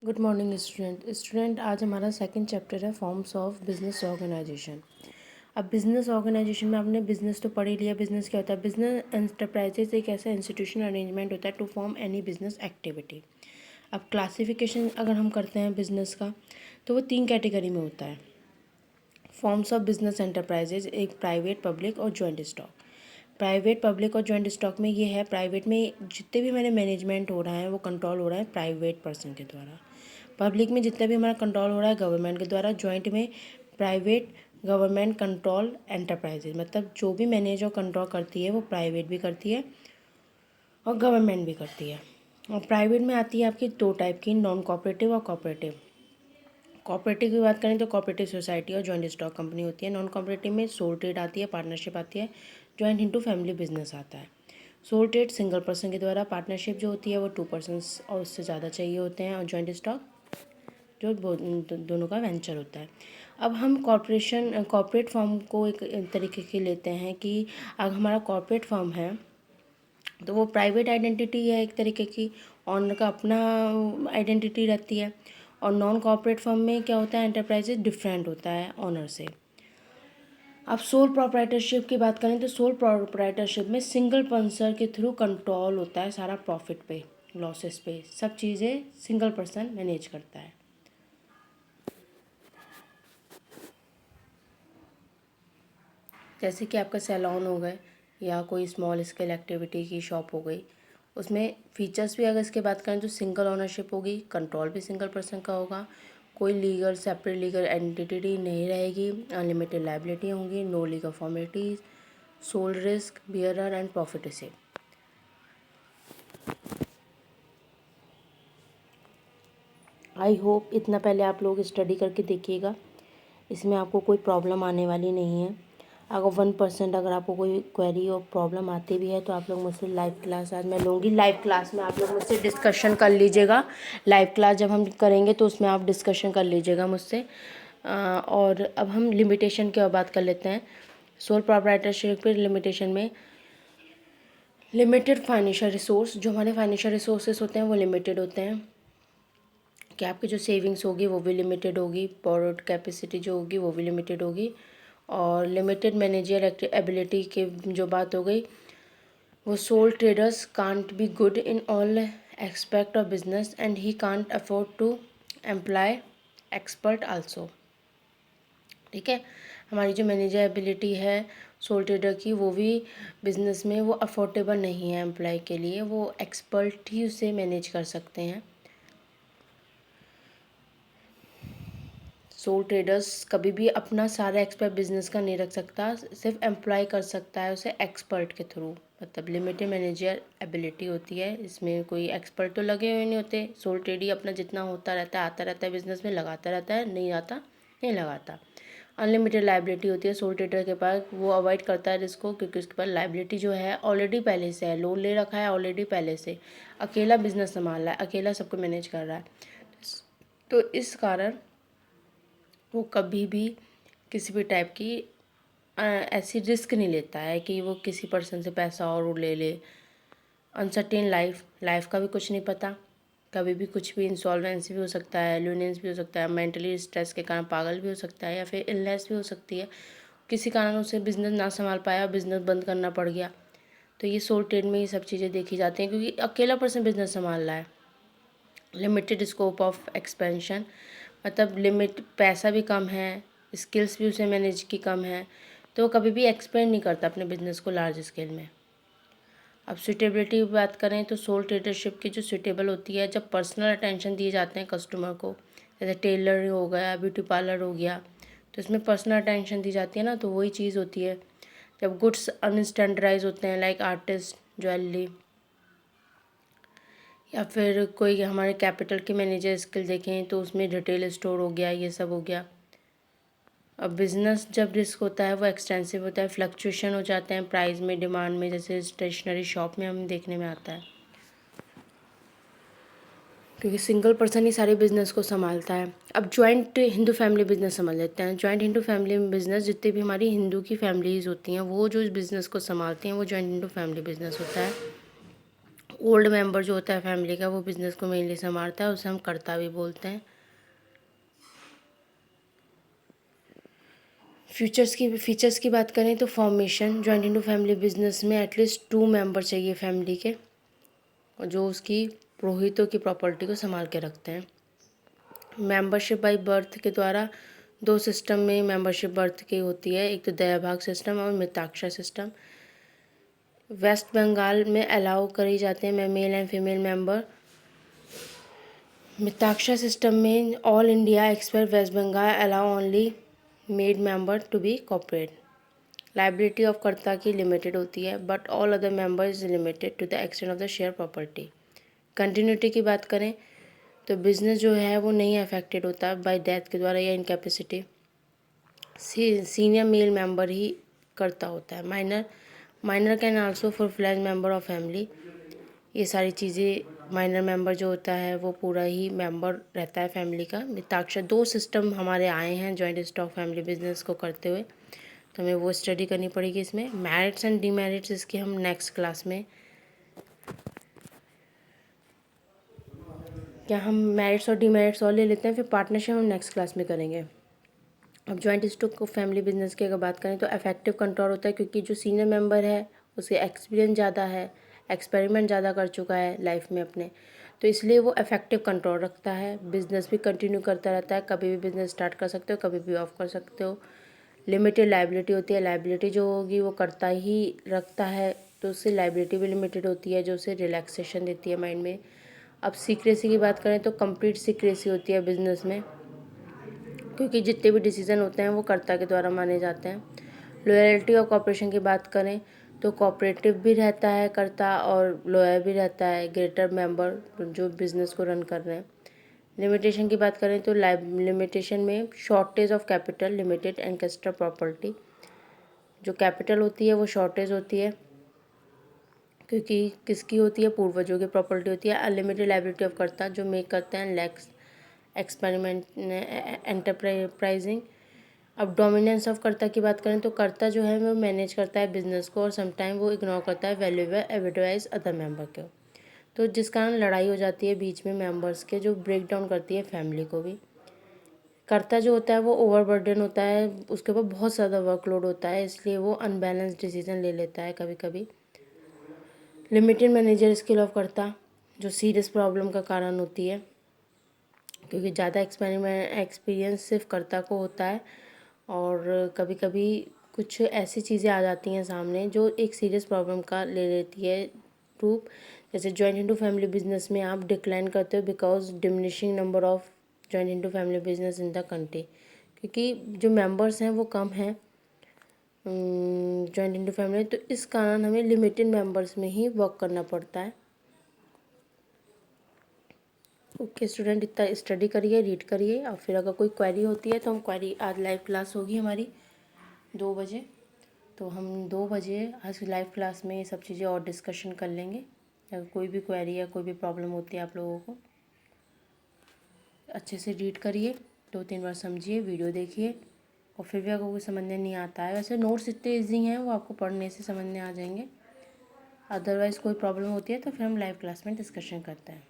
Good morning student आज हमारा second chapter है फॉर्म्स ऑफ बिजनेस ऑर्गेनाइजेशन। अब बिजनेस ऑर्गेनाइजेशन में आपने बिजनेस तो पढ़ ही लिया। बिजनेस क्या होता है? बिजनेस एंटरप्राइजेज एक ऐसा इंस्टीट्यूशनल अरेंजमेंट होता है to form any business activity. अब क्लासिफिकेशन अगर हम करते हैं बिजनेस का तो वो 3 कैटेगरी में होता है। फॉर्म्स ऑफ बिजनेस एंटरप्राइजेज, एक प्राइवेट, पब्लिक और जॉइंट स्टॉक। प्राइवेट, पब्लिक और जॉइंट स्टॉक में ये है, प्राइवेट में जितने भी मैंने मैनेजमेंट हो रहा है वो कंट्रोल हो रहा है प्राइवेट पर्सन के द्वारा। पब्लिक में जितना भी हमारा कंट्रोल हो रहा है गवर्नमेंट के द्वारा। जॉइंट में प्राइवेट गवर्नमेंट कंट्रोल एंटरप्राइजेज, मतलब जो भी मैनेज और कंट्रोल करती है वो प्राइवेट भी करती है और गवर्नमेंट भी करती है। और प्राइवेट में आती है आपकी 2 टाइप की, नॉन कोऑपरेटिव और कोऑपरेटिव। कोऑपरेटिव की बात करें तो कोऑपरेटिव सोसाइटी और जॉइंट स्टॉक कंपनी होती है। नॉन कोऑपरेटिव में सोल ट्रेड आती है, पार्टनरशिप आती है, जॉइंट इनटू फैमिली बिजनेस आता है। सोल ट्रेड सिंगल पर्सन के द्वारा, पार्टनरशिप जो होती है वो 2 पर्सन्स और उससे ज़्यादा चाहिए होते हैं, और जॉइंट स्टॉक जो दोनों का वेंचर होता है। अब हम कॉर्पोरेट फर्म को एक तरीके के लेते हैं कि अगर हमारा कॉर्पोरेट फर्म है तो वो प्राइवेट आइडेंटिटी है एक तरीके की, ऑनर का अपना आइडेंटिटी रहती है। और नॉन कॉर्पोरेट फर्म में क्या होता है, एंटरप्राइजेज डिफरेंट होता है ऑनर से। अब सोल प्रोप्राइटरशिप की बात करें तो सोल प्रोप्राइटरशिप में सिंगल पर्सन के थ्रू कंट्रोल होता है सारा, प्रॉफिट पे, लॉसेस पे, सब चीज़ें सिंगल पर्सन मैनेज करता है। जैसे कि आपका सैलून हो गए या कोई स्मॉल स्केल एक्टिविटी की शॉप हो गई, उसमें फीचर्स भी अगर इसके बात करें तो सिंगल ओनरशिप होगी, कंट्रोल भी सिंगल पर्सन का होगा, कोई लीगल सेपरेट लीगल एंटिटी नहीं रहेगी, अनलिमिटेड लाइबिलिटी होंगी, no legal formalities, sole risk bearer and profit receive. I hope इतना पहले आप लोग स्टडी करके देखिएगा, इसमें आपको कोई प्रॉब्लम आने वाली नहीं है। अगर 1% अगर आपको कोई क्वेरी और प्रॉब्लम आती भी है तो आप लोग मुझसे लाइव क्लास आज मैं लूँगी, लाइव क्लास में आप लोग मुझसे डिस्कशन कर लीजिएगा। लाइव क्लास जब हम करेंगे तो उसमें आप डिस्कशन कर लीजिएगा मुझसे। और अब हम लिमिटेशन की बात कर लेते हैं। सोल प्रोप्राइटरशिप पे लिमिटेशन में लिमिटेड फाइनेंशियल रिसोर्स, जो हमारे फाइनेंशियल रिसोर्सेज होते हैं वो लिमिटेड होते हैं कि आपकी जो सेविंग्स होगी वो भी लिमिटेड होगी, बोरोड कैपेसिटी जो होगी वो भी लिमिटेड होगी। और लिमिटेड मैनेजर एबिलिटी की जो बात हो गई, वो sole traders can't be good in all aspect of business and he can't afford to employ expert also. ठीक है, हमारी जो मैनेजर एबिलिटी है सोल ट्रेडर की वो भी बिजनेस में वो अफोर्डेबल नहीं है एम्प्लॉय के लिए, वो एक्सपर्ट ही उसे मैनेज कर सकते हैं। सोल ट्रेडर्स कभी भी अपना सारा एक्सपर्ट बिजनेस का नहीं रख सकता, सिर्फ एम्प्लॉय कर सकता है उसे एक्सपर्ट के थ्रू, मतलब लिमिटेड मैनेजर एबिलिटी होती है, इसमें कोई एक्सपर्ट तो लगे हुए नहीं होते। सोल ट्रेड ही अपना जितना होता रहता है, आता रहता है बिजनेस में, लगाता रहता है, नहीं आता नहीं लगाता। अनलिमिटेड लाइबिलिटी होती है सोल ट्रेडर के पास, वो अवॉइड करता है रिस्क को क्योंकि उसके पास लाइबिलिटी जो है ऑलरेडी पहले से है, लोन ले रखा है ऑलरेडी पहले से, अकेला बिजनेस संभाल रहा है, अकेला सबको मैनेज कर रहा है, तो इस कारण वो कभी भी किसी भी टाइप की ऐसी रिस्क नहीं लेता है कि वो किसी पर्सन से पैसा और ले ले। अनसर्टेन लाइफ का भी कुछ नहीं पता, कभी भी कुछ भी इंसॉल्वेंसी भी हो सकता है, लूनेंस भी हो सकता है, मेंटली स्ट्रेस के कारण पागल भी हो सकता है, या फिर इलनेस भी हो सकती है, किसी कारण उसे बिजनेस ना संभाल पाया, बिजनेस बंद करना पड़ गया। तो ये सोल ट्रेड में ये सब चीज़ें देखी जाती हैं क्योंकि अकेला पर्सन बिजनेस संभाल रहा है। लिमिटेड स्कोप ऑफ एक्सपेंशन, मतलब लिमिट, पैसा भी कम है, स्किल्स भी उसे मैनेज की कम है, तो वो कभी भी एक्सपेंड नहीं करता अपने बिजनेस को लार्ज स्केल में। अब सुटेबिलिटी की बात करें तो सोल ट्रेडरशिप की जो सुटेबल होती है, जब पर्सनल अटेंशन दिए जाते हैं कस्टमर को, जैसे टेलर हो गया, ब्यूटी पार्लर हो गया, तो इसमें पर्सनल अटेंशन दी जाती है ना, तो वही चीज़ होती है। जब गुड्स अनस्टैंडर्डाइज होते हैं लाइक आर्टिस्ट, ज्वेलरी, या फिर कोई हमारे कैपिटल के मैनेजर स्किल देखें तो उसमें रिटेल स्टोर हो गया, ये सब हो गया। अब बिज़नेस जब रिस्क होता है वो एक्सटेंसिव होता है, फ्लक्चुएशन हो जाते हैं प्राइस में, डिमांड में, जैसे स्टेशनरी शॉप में हम देखने में आता है, क्योंकि सिंगल पर्सन ही सारे बिजनेस को संभालता है। अब जॉइंट हिंदू फैमिली बिजनेस समझ लेते हैं। जॉइंट हिंदू फैमिली बिजनेस, जितने भी हमारी हिंदू की फैमिलीज़ होती हैं वो जो इस बिज़नेस को संभालती हैं वो जॉइंट हिंदू फैमिली बिजनेस होता है। ओल्ड मेंबर जो होता है फैमिली का वो बिजनेस को मेनली संभालता है, उसे हम कर्ता भी बोलते हैं। फीचर्स की बात करें तो formation, joint into family business में एटलीस्ट 2 मेंबर चाहिए फैमिली के, और जो उसकी पुरोहितों की प्रॉपर्टी को संभाल के रखते हैं। मेंबरशिप बाय बर्थ के द्वारा 2 सिस्टम में मेंबरशिप बर्थ की होती है, एक तो दयाभाग सिस्टम और मिताक्षर सिस्टम। वेस्ट बंगाल में अलाउ करी जाते हैं male and female member. Mitakshara system में all India expect West Bengal allow only made member to be corporate. Liability of karta की लिमिटेड होती है, but all other member is limited to the extent of the share property. Continuity की बात करें तो business जो है वो नहीं अफेक्टेड होता बाय डेथ के द्वारा या इनकैपेसिटी। सीनियर मेल मेंबर ही करता होता है। Minor can also full fledge member of family. ये सारी चीज़ें, माइनर मेंबर जो होता है वो पूरा ही मेंबर रहता है फैमिली का। मिताक्षर 2 सिस्टम हमारे आए हैं जॉइंट स्टॉक फैमिली बिजनेस को करते हुए, तो हमें वो स्टडी करनी पड़ेगी। इसमें मेरिट्स एंड डीमेरिट्स इसके हम नेक्स्ट क्लास में, क्या हम मेरिट्स और डीमेरिट्स और ले लेते हैं, फिर पार्टनरशिप हम नेक्स्ट क्लास में करेंगे। अब जॉइंट स्टॉक फैमिली बिजनेस की अगर बात करें तो इफेक्टिव कंट्रोल होता है, क्योंकि जो सीनियर मेंबर है उसके एक्सपीरियंस ज़्यादा है, एक्सपेरिमेंट ज़्यादा कर चुका है लाइफ में अपने, तो इसलिए वो इफेक्टिव कंट्रोल रखता है। बिजनेस भी कंटिन्यू करता रहता है, कभी भी बिजनेस स्टार्ट कर सकते हो, कभी भी ऑफ कर सकते हो। लिमिटेड लाइबिलिटी होती है, लाइबिलिटी जो होगी वो करता ही रखता है, तो उससे लाइबिलिटी भी लिमिटेड होती है, जो उसे रिलैक्सेशन देती है माइंड में। अब सीक्रेसी की बात करें तो कंप्लीट सीक्रेसी होती है बिजनेस में, क्योंकि जितने भी डिसीजन होते हैं वो कर्ता के द्वारा माने जाते हैं। लॉयल्टी और कॉपरेशन की बात करें तो कोऑपरेटिव भी रहता है कर्ता और लॉयल भी रहता है ग्रेटर मेंबर जो बिजनेस को रन कर रहे हैं। लिमिटेशन की बात करें तो लिमिटेशन में shortage of capital limited and castor property. जो कैपिटल होती है वो शॉर्टेज होती है, क्योंकि किसकी होती है, पूर्वजों की प्रॉपर्टी होती है। अनलिमिटेड लाइबिलिटी ऑफ कर्ता जो मेक करते हैं लैक्स एक्सपेरिमेंट एंटरप्राइजिंग। अब डोमिनेंस ऑफ कर्ता की बात करें तो कर्ता जो है वो मैनेज करता है बिजनेस को, और समटाइम वो इग्नोर करता है वैल्यूएबल एडवाइस अदर मेंबर को, तो जिस कारण लड़ाई हो जाती है बीच में मेंबर्स के, जो ब्रेक डाउन करती है फैमिली को भी। कर्ता जो होता है वो ओवरबर्डन होता है, उसके ऊपर बहुत ज़्यादा वर्कलोड होता है, इसलिए वो अनबैलेंस डिसीजन ले लेता है कभी कभी। लिमिटेड मैनेजर स्किल ऑफ कर्ता जो सीरियस प्रॉब्लम का कारण होती है, क्योंकि ज़्यादा एक्सपीरियंस सिर्फ कर्ता को होता है, और कभी कभी कुछ ऐसी चीज़ें आ जाती हैं सामने जो एक सीरियस प्रॉब्लम का ले लेती है रूप। जैसे जॉइंट इनटू फैमिली बिजनेस में आप डिक्लाइन करते हो because diminishing number of joint into family business in the country, क्योंकि जो मेंबर्स हैं वो कम हैं जॉइंट इनटू फैमिली, तो इस कारण हमें लिमिटेड मेंबर्स में ही वर्क करना पड़ता है। ओके स्टूडेंट, इतना स्टडी करिए, रीड करिए, और फिर अगर कोई क्वेरी होती है तो हम क्वेरी, आज लाइव क्लास होगी हमारी 2 बजे, तो हम 2 बजे आज लाइव क्लास में ये सब चीज़ें और डिस्कशन कर लेंगे। अगर कोई भी क्वेरी या कोई भी प्रॉब्लम होती है आप लोगों को, अच्छे से रीड करिए, 2-3 बार समझिए, वीडियो देखिए, और फिर भी अगर कोई समझने नहीं आता है, वैसे नोट्स इतने ईजी हैं वो आपको पढ़ने से समझ में आ जाएंगे। अदरवाइज़ कोई प्रॉब्लम होती है तो फिर हम लाइव क्लास में डिस्कशन करते हैं।